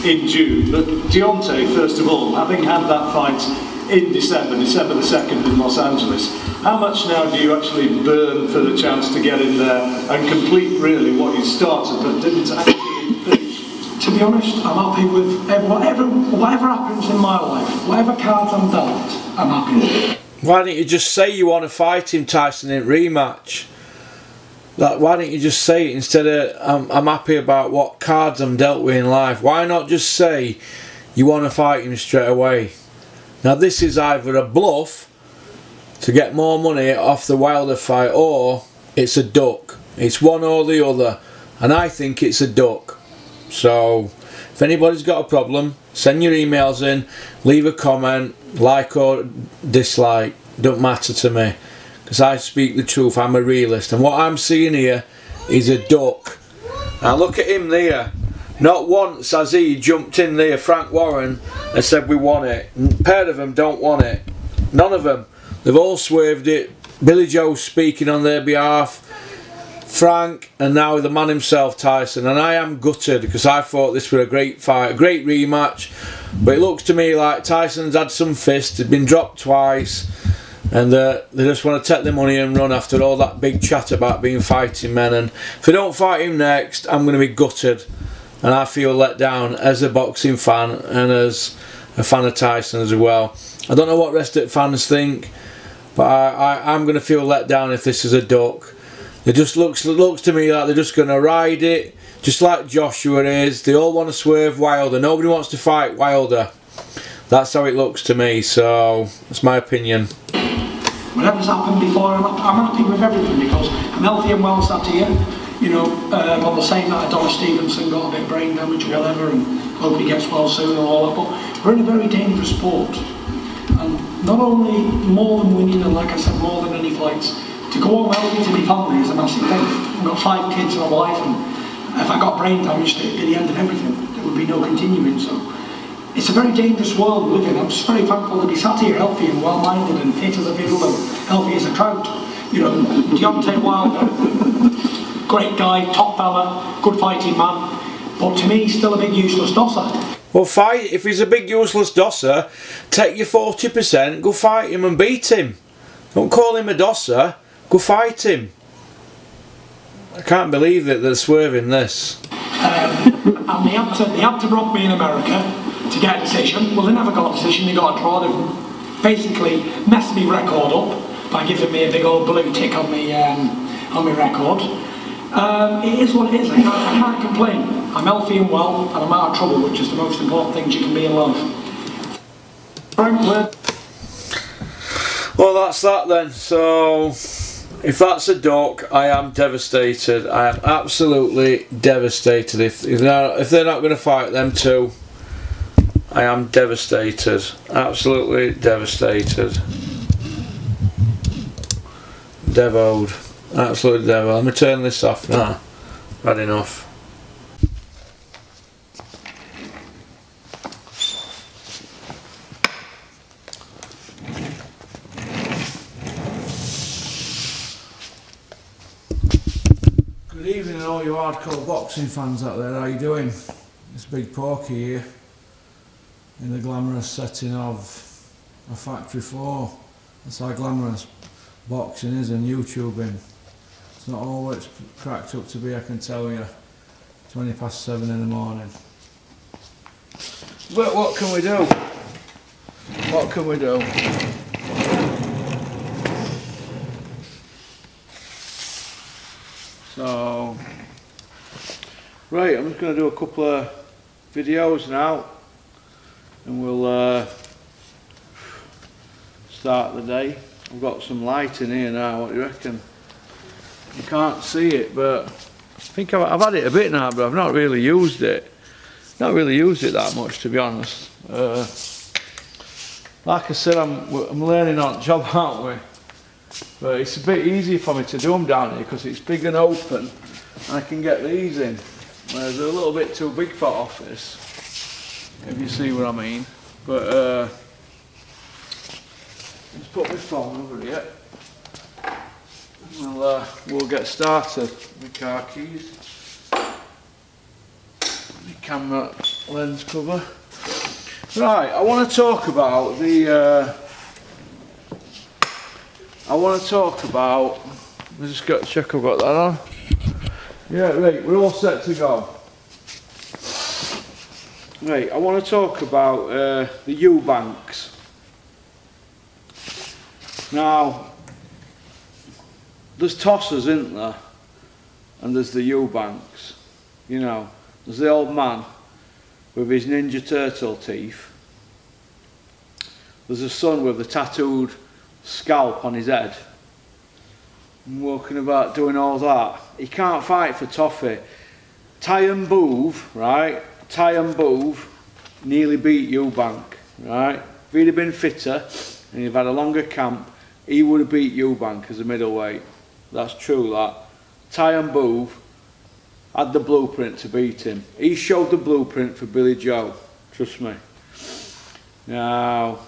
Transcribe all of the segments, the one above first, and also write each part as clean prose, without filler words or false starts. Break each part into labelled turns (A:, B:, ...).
A: In June, but Deontay, first of all, having had that fight in December the 2nd in Los Angeles, how much now do you actually burn for the chance to get in there and complete really what you started but didn't actually finish?
B: To be honest, I'm happy with whatever happens in my life, whatever cards I'm dealt, I'm happy with.
C: Why don't you just say you want to fight him, Tyson, in rematch? Like, why don't you just say it instead of I'm happy about what cards I'm dealt with in life? Why not just say you want to fight him straight away? Now this is either a bluff to get more money off the Wilder fight, or it's a duck. It's one or the other, and I think it's a duck. So if anybody's got a problem, send your emails in, leave a comment, like or dislike, don't matter to me. Because I speak the truth, I'm a realist, and what I'm seeing here is a duck. Now look at him there. Not once has he jumped in there, Frank Warren, and said we want it. A pair of them don't want it. None of them. They've all swerved it. Billy Joe's speaking on their behalf, Frank, and now the man himself, Tyson. And I am gutted because I thought this was a great fight, a great rematch. But it looks to me like Tyson's had some fists, he's been dropped twice. And they just want to take the money and run after all that big chat about being fighting men. And if they don't fight him next, I'm going to be gutted. And I feel let down as a boxing fan and as a fan of Tyson as well. I don't know what rest of the fans think, but I'm going to feel let down if this is a duck. It just looks to me like they're just going to ride it, just like Joshua is. They all want to swerve Wilder. Nobody wants to fight Wilder. That's how it looks to me, so that's my opinion.
B: Whatever's happened before, I'm happy with everything because I'm healthy and well sat here. You know, on the same night Adonis Stevenson got a bit of brain damage or whatever, and hope he gets well soon and all that. But we're in a very dangerous sport, and not only more than winning, and like I said, more than any fights, to go home healthy to my family is a massive thing. I've got 5 kids and a wife, and if I got brain damage, it'd be the end of everything. There would be no continuing. So it's a very dangerous world we live in. I'm just very thankful to be sat here healthy and well-minded and fit as a fiddle and healthy as a trout. You know, Deontay Wilder, great guy, top fella, good fighting man, but to me, still a big useless dosser.
C: Well, fight. If he's a big useless dosser, take your 40%, go fight him and beat him. Don't call him a dosser, go fight him. I can't believe that they're swerving this.
B: And they had to block me in America to get a decision. Well, they never got a decision, they got a draw. They basically messed my record up by giving me a big old blue tick on my record. It is what it is. I can't complain. I'm healthy and well, and I'm out of trouble, which is the most important thing you can be in life.
C: Well, that's that then. So if that's a duck, I am devastated. I am absolutely devastated. If they're not going to fight them two, I am devastated. Absolutely devastated. Devoed. Absolutely devoed. Let me turn this off now. Had enough. Good evening all you hardcore boxing fans out there, how you doing? It's Big Porky here in the glamorous setting of a factory floor. That's how glamorous boxing is and YouTubing. It's not all it's cracked up to be, I can tell you. 7:20 in the morning. But what can we do? What can we do? So, right, I'm just going to do a couple of videos now and we'll start the day. I've got some light in here now, what do you reckon? You can't see it, but I think I've had it a bit now, but I've not really used it. Not really used it that much, to be honest. Like I said, I'm learning on the job, aren't we? But it's a bit easier for me to do them down here because it's big and open and I can get these in. Whereas they're a little bit too big for office, if you see what I mean. But Let's put my phone over here. We'll get started. My car keys. My camera lens cover. Right, I want to talk about the. I just got to check I've got that on. Yeah, right, we're all set to go. Right, I want to talk about the Eubanks. Now, there's tossers, isn't there? And there's the Eubanks. You know, there's the old man with his Ninja Turtle teeth. There's a son with the tattooed scalp on his head. And walking about doing all that. He can't fight for toffee. Ty and Boove, right? Ty and Boove nearly beat Eubank, right? If he'd have been fitter and he'd had a longer camp, he would have beat Eubank as a middleweight. That's true, that. Ty and Boove had the blueprint to beat him. He showed the blueprint for Billy Joe, trust me. Now,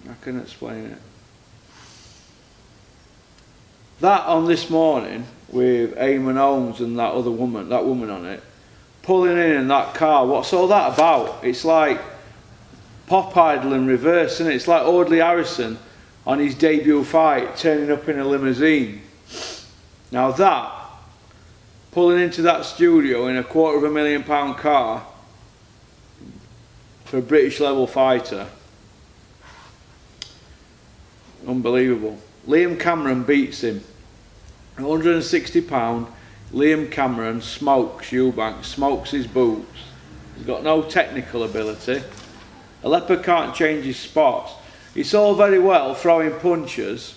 C: I can explain it. That on This Morning with Eamon Holmes and that woman on it, pulling in that car, what's all that about? It's like Pop Idol in reverse, isn't it? It's like Audley Harrison on his debut fight, turning up in a limousine. Now that, pulling into that studio in a £250,000 car for a British level fighter, unbelievable. Liam Cameron beats him. 160 pound, Liam Cameron smokes Eubank, smokes his boots. He's got no technical ability. A leopard can't change his spots. It's all very well throwing punches,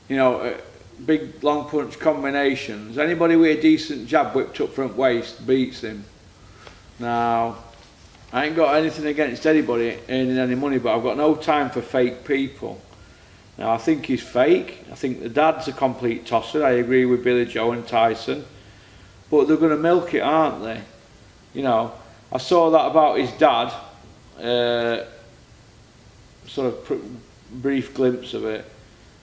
C: you know, big long punch combinations. Anybody with a decent jab whipped up front waist beats him. Now, I ain't got anything against anybody earning any money, but I've got no time for fake people. Now, I think he's fake. I think the dad's a complete tosser. I agree with Billy Joe and Tyson. But they're going to milk it, aren't they? You know, I saw that about his dad. Sort of brief glimpse of it.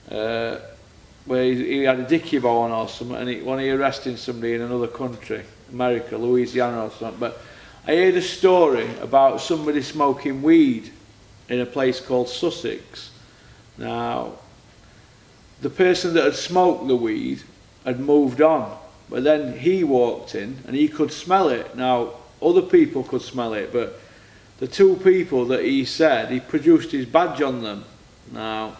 C: Where he had a dicky bow on or something, and when he arrested somebody in another country, America, Louisiana or something. But I heard a story about somebody smoking weed in a place called Sussex. Now, the person that had smoked the weed had moved on, but then he walked in and he could smell it. Now, other people could smell it, but the two people that he said, he produced his badge on them. Now,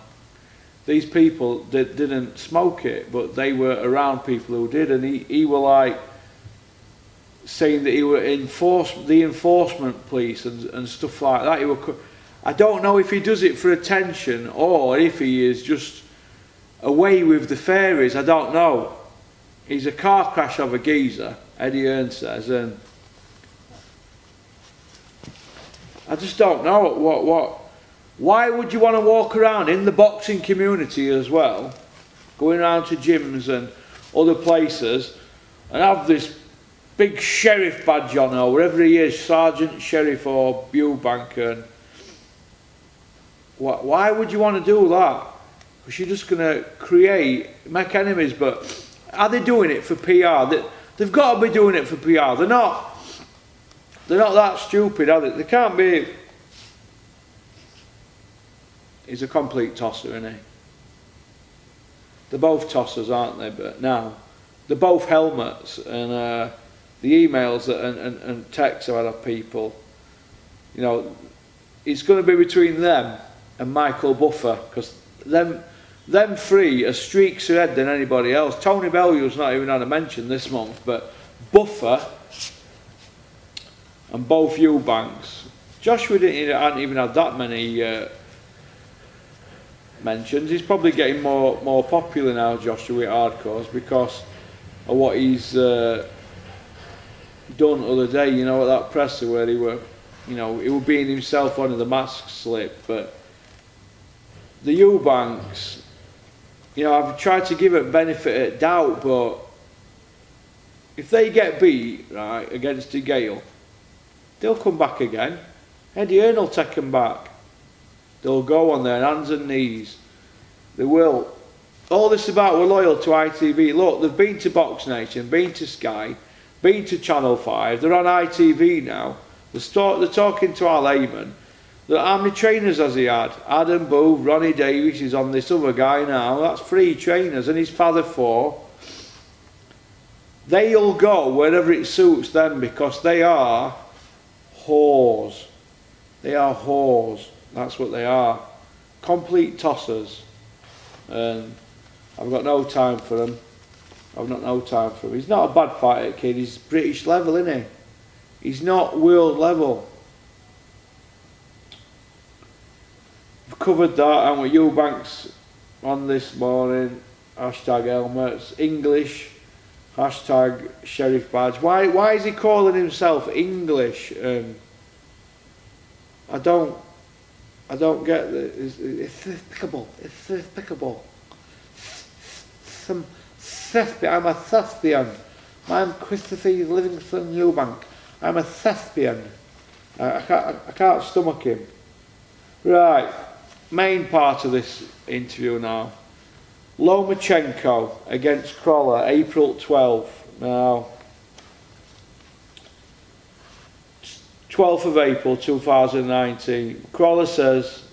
C: these people didn't smoke it, but they were around people who did, and he were like saying that he were the enforcement police and stuff like that. He were, I don't know if he does it for attention or if he is just away with the fairies. I don't know. He's a car crash of a geezer, Eddie Hearn says, and I just don't know what. Why would you want to walk around in the boxing community as well, going around to gyms and other places, and have this big sheriff badge on, or wherever he is, sergeant, sheriff, or Eubank, and why would you want to do that? Because you're just going to make enemies. But are they doing it for PR? They've got to be doing it for PR. They're not that stupid, are they? They can't be. He's a complete tosser, isn't he? They're both tossers, aren't they? But now, they're both helmets, and the emails and texts I've had of people, you know, it's going to be between them and Michael Buffer, because them three are streaks ahead than anybody else. Tony Bellew's not even had a mention this month, but Buffer and both Eubanks. Joshua hadn't even had that many mentions. He's probably getting more popular now, Joshua, with hardcores, because of what he's done the other day, you know, at that presser where he were, you know, he was being himself on the mask slip. But the Eubanks, you know, I've tried to give it benefit of doubt, but if they get beat, right, against the Gale, they'll come back again. Eddie Hearn will take them back. They'll go on their hands and knees. They will. All this about we're loyal to ITV. Look, they've been to Box Nation, been to Sky, been to Channel 5. They're on ITV now. They're talking to Al Heyman. How many trainers has he had? Adam Booth, Ronnie Davies is on this other guy now. That's 3 trainers, and his father 4. They'll go wherever it suits them because they are whores. They are whores. That's what they are. Complete tossers. And I've got no time for them. I've got no time for him. He's not a bad fighter, kid. He's British level, isn't he? He's not world level. We've covered that, and with Eubanks on this morning. Hashtag helmets. English. Hashtag Sheriff Badge. Why is he calling himself English? I don't get this. It's despicable. It's despicable. I'm a thespian. I'm Christopher Livingston Eubank. I'm a thespian. I can't stomach him. Right, main part of this interview now. Lomachenko against CROLLA, April 12th. Now, 12th of April 2019. CROLLA says,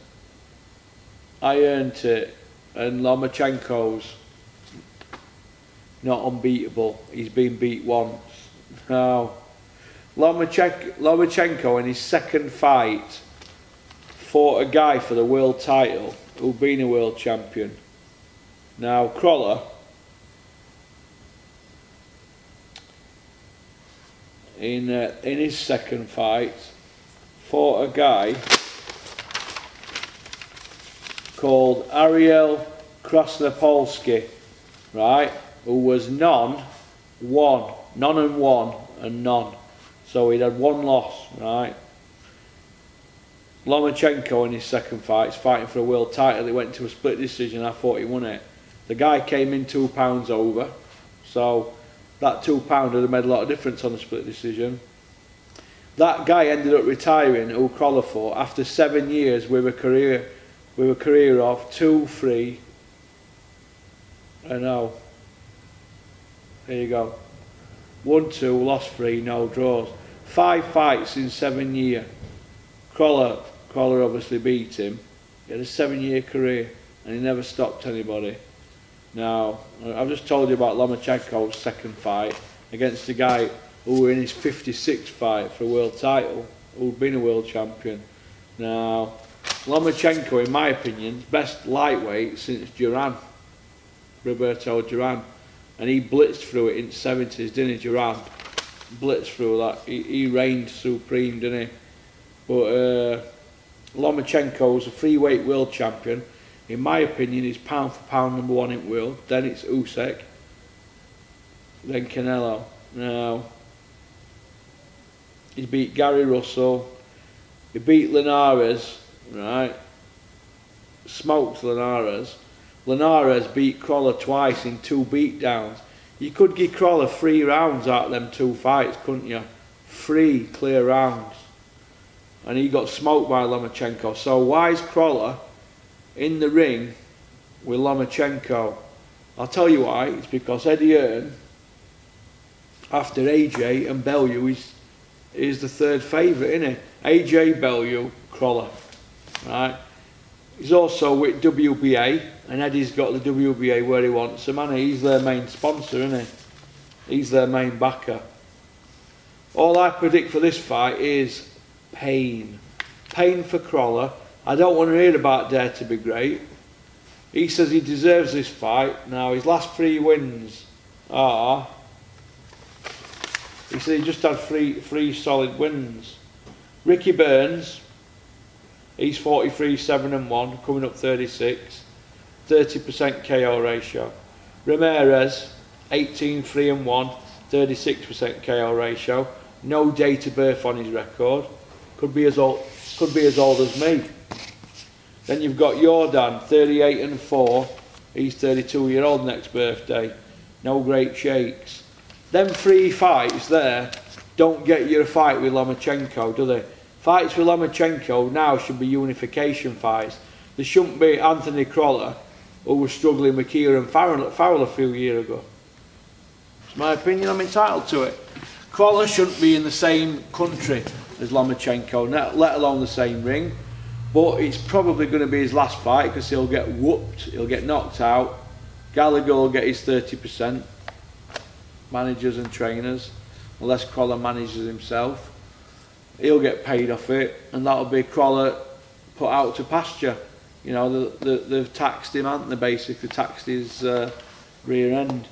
C: I earned it, and Lomachenko's not unbeatable. He's been beat once. Now, Lomachenko in his second fight fought a guy for the world title who'd been a world champion. Now, CROLLA in his second fight fought a guy called Ariel Krasnopolsky, right? Who was none and none. So he'd had 1 loss, right? Lomachenko in his second fight is fighting for a world title. He went to a split decision. I thought he won it. The guy came in 2 pounds over, so that £2 would have made a lot of difference on the split decision. That guy ended up retiring, who CROLLA fought, after 7 years with a career of 2-3. I know. There you go. 1-2, lost 3, no draws. 5 fights in 7 years. CROLLA obviously beat him. He had a 7-year career and he never stopped anybody. Now, I've just told you about Lomachenko's second fight against a guy who were in his 56th fight for a world title, who'd been a world champion. Now, Lomachenko, in my opinion, best lightweight since Duran, Roberto Duran. And he blitzed through it in the 70s, didn't he, Duran? Blitzed through that. He reigned supreme, didn't he? But Lomachenko's a freeweight world champion. In my opinion, he's pound for pound #1 in world. Then it's Usyk. Then Canelo. Now, he beat Gary Russell. He beat Linares, right? Smoked Linares. Linares beat CROLLA twice in 2 beatdowns. You could give CROLLA 3 rounds out of them 2 fights, couldn't you? 3 clear rounds. And he got smoked by Lomachenko. So why is CROLLA in the ring with Lomachenko? I'll tell you why. It's because Eddie Hearn, after AJ and Bellew, is the 3rd favourite, isn't he? AJ, Bellew, CROLLA, right? He's also with WBA, and Eddie's got the WBA where he wants him, and he's their main sponsor, isn't he? He's their main backer. All I predict for this fight is pain. Pain for CROLLA. I don't want to hear about Dare to be Great. He says he deserves this fight. Now, his last 3 wins are... He said he just had three solid wins. Ricky Burns, he's 43-7-1, coming up 36. 30% KO ratio. Ramirez, 18-3-1, 36% KO ratio. No date of birth on his record. Could be as old as me. Then you've got Jordan, 38-4. He's 32-year-old next birthday. No great shakes. Them 3 fights there don't get you a fight with Lomachenko, do they? Fights with Lomachenko now should be unification fights. There shouldn't be Anthony CROLLA, who was struggling with Kieran Farrell a few years ago. It's my opinion, I'm entitled to it. CROLLA shouldn't be in the same country as Lomachenko, let alone the same ring. But it's probably going to be his last fight because he'll get whooped, he'll get knocked out. Gallagher will get his 30%, managers and trainers, unless CROLLA manages himself. He'll get paid off it, and that'll be CROLLA put out to pasture. You know, they've taxed him, haven't they? Basically taxed his rear end.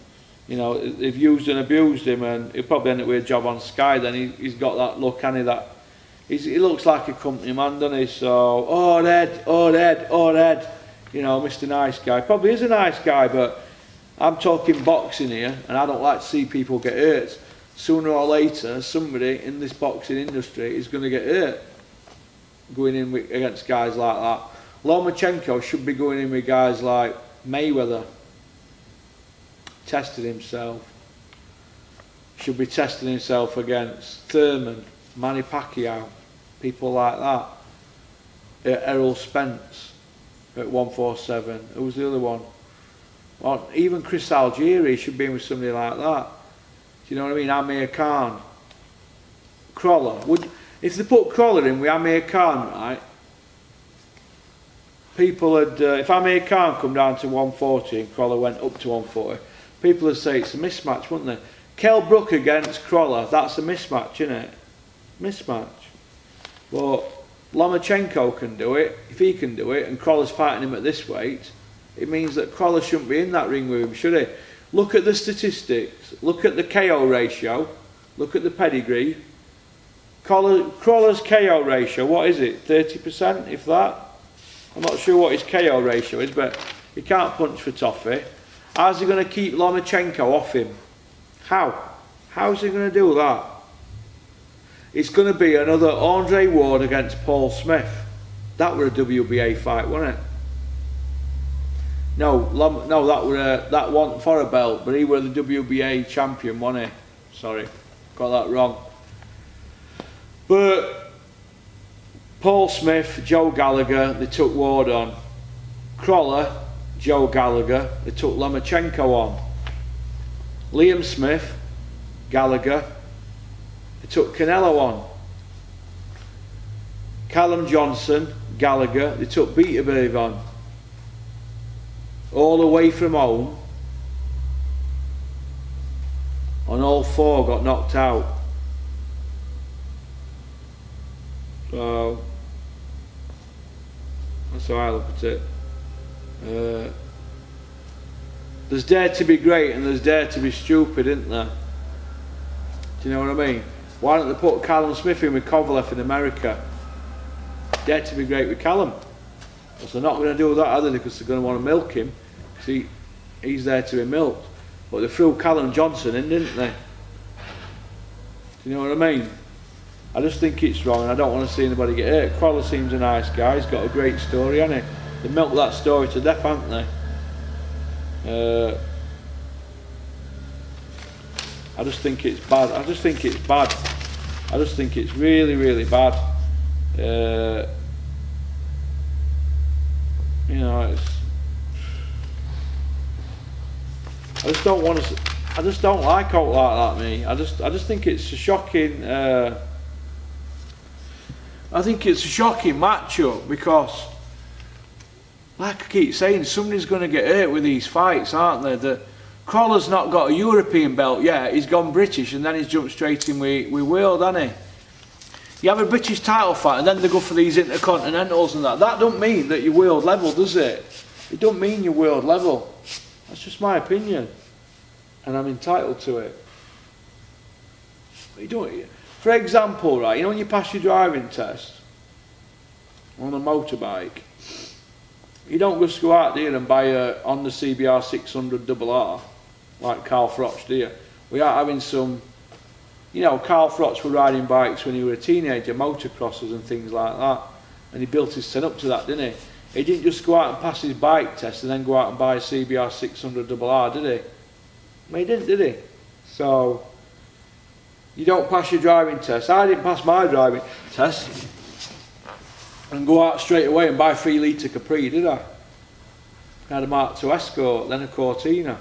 C: You know, they've used and abused him, and he'll probably end up with a job on Sky. Then he's got that look, hasn't he? That he looks like a company man, doesn't he? So, oh Ed, you know, Mr. Nice Guy. Probably is a nice guy, but I'm talking boxing here, and I don't like to see people get hurt. Sooner or later, somebody in this boxing industry is going to get hurt going in against guys like that. Lomachenko should be going in with guys like Mayweather, testing himself. Should be testing himself against Thurman, Manny Pacquiao, people like that. Errol Spence at 147. Who was the other one? Or even Chris Algieri should be in with somebody like that. Do you know what I mean? Amir Khan. CROLLA. If they put CROLLA in with Amir Khan, right? People would, if Amir Khan come down to 140 and CROLLA went up to 140, people would say it's a mismatch, wouldn't they? Kell Brook against CROLLA, that's a mismatch, isn't it? Mismatch. But Lomachenko can do it. If he can do it, and CROLLA's fighting him at this weight, it means that CROLLA shouldn't be in that ring with him, should he? Look at the statistics. Look at the KO ratio. Look at the pedigree. CROLLA's KO ratio, what is it? 30%, if that? I'm not sure what his KO ratio is, but he can't punch for toffee. How's he going to keep Lomachenko off him? How? How's he going to do that? It's going to be another Andre Ward against Paul Smith. That were a WBA fight, wasn't it? No, that wasn't for a belt, but he were the WBA champion, wasn't he? Sorry, got that wrong. But Paul Smith, Joe Gallagher, they took Ward on. CROLLA, Joe Gallagher, they took Lomachenko on. Liam Smith, Gallagher, they took Canelo on. Callum Johnson, Gallagher, they took Beterbiev on. All away from home, and all four got knocked out. So that's how I look at it. There's dare to be great and there's dare to be stupid, isn't there? Do you know what I mean? Why don't they put Callum Smith in with Kovalev in America? Dare to be great with Callum. Because they're not going to do that, are they? Because they're going to want to milk him. See, he's there to be milked. But they threw Callum Johnson in, didn't they? Do you know what I mean? I just think it's wrong, and I don't want to see anybody get hurt. CROLLA seems a nice guy. He's got a great story, hasn't he? They milked that story to death, haven't they? I just think it's bad. I just think it's bad. I just think it's really, really bad. You know, I just don't want to. I just don't like out like that. Me. I just think it's a shocking. I think it's a shocking matchup because, like I keep saying, somebody's going to get hurt with these fights, aren't they? The CROLLA's not got a European belt yet. He's gone British and then he's jumped straight in with world, hasn't he? You have a British title fight and then they go for these intercontinentals and that. That don't mean that you're world level, does it? It don't mean you're world level. That's just my opinion, and I'm entitled to it. You don't. For example, right, you know when you pass your driving test on a motorbike, you don't just go out there and buy a Honda CBR 600 RR like Carl Froch, do you? We are having some, you know, Carl Froch were riding bikes when he was a teenager, motocrossers and things like that, and he built his son up to that, didn't he? He didn't just go out and pass his bike test and then go out and buy a CBR 600 RR, did he? I mean, he didn't, did he? So, you don't pass your driving test. I didn't pass my driving test. and go out straight away and buy 3 litre Capri, did I? I had a Mark II Escort, then a Cortina.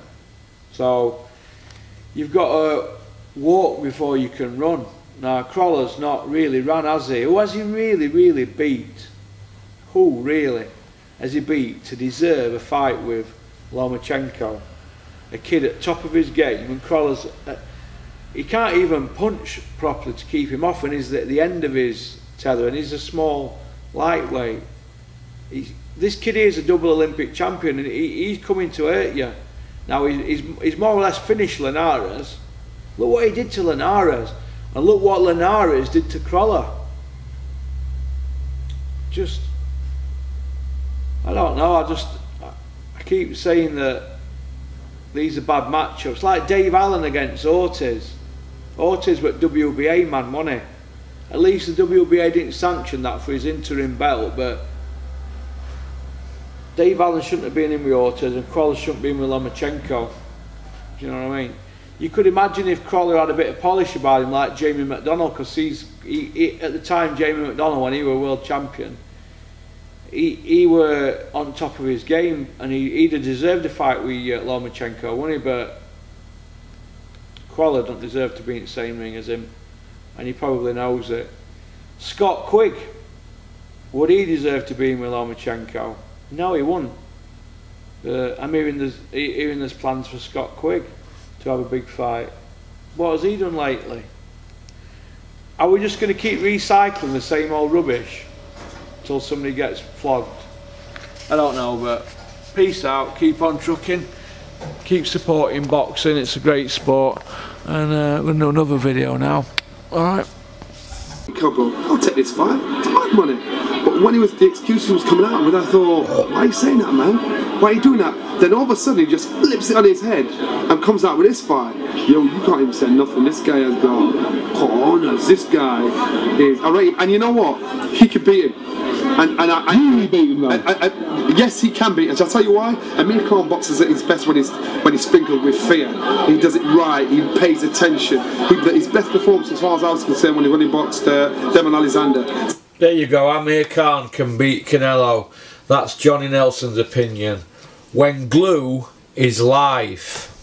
C: So you've got to walk before you can run. Now Crolla's not really run, has he? Who has he really beat? Who really has he beat to deserve a fight with Lomachenko? A kid at top of his game, and Crolla's he can't even punch properly to keep him off, and he's at the end of his tether, and he's a small lightweight. This kid here is a double Olympic champion, and he's coming to hurt you. Now he's more or less finished Linares. Look what he did to Linares, and look what Linares did to Crolla. Just, I don't know, I keep saying that these are bad matchups. Like Dave Allen against Ortiz. Ortiz was WBA man, wasn't he? At least the WBA didn't sanction that for his interim belt, but Dave Allen shouldn't have been in with Ortiz, and Crolla shouldn't be in with Lomachenko. Do you know what I mean? You could imagine if Crolla had a bit of polish about him, like Jamie McDonnell, because he at the time, Jamie McDonnell, when he was world champion, he were on top of his game, and he'd have deserved a fight with Lomachenko, wouldn't he? But Crolla don't deserve to be in the same ring as him, and he probably knows it. Scott Quigg, would he deserve to be in with Lomachenko? No, he wouldn't. I'm hearing there's plans for Scott Quigg to have a big fight. What has he done lately? Are we just going to keep recycling the same old rubbish until somebody gets flogged? I don't know, but peace out, keep on trucking, keep supporting boxing, it's a great sport, and we're going to do another video now. Alright.
D: I'll take this fight, it's my money. But when the excuses was coming out with, I thought, why are you saying that, man? Why are you doing that? Then all of a sudden he just flips it on his head and comes out with this fight. Yo, you can't even say nothing. This guy has got corners. This guy is alright. And you know what? He could beat him. And beat him, yes, he can beat him. And I'll tell you why. Amir Khan boxes at his best when he's sprinkled with fear. He does it right. He pays attention. His best performance, as far as I was concerned, when he boxed Demon Alexander.
C: There you go. Amir Khan can beat Canelo. That's Johnny Nelson's opinion. When glue is life.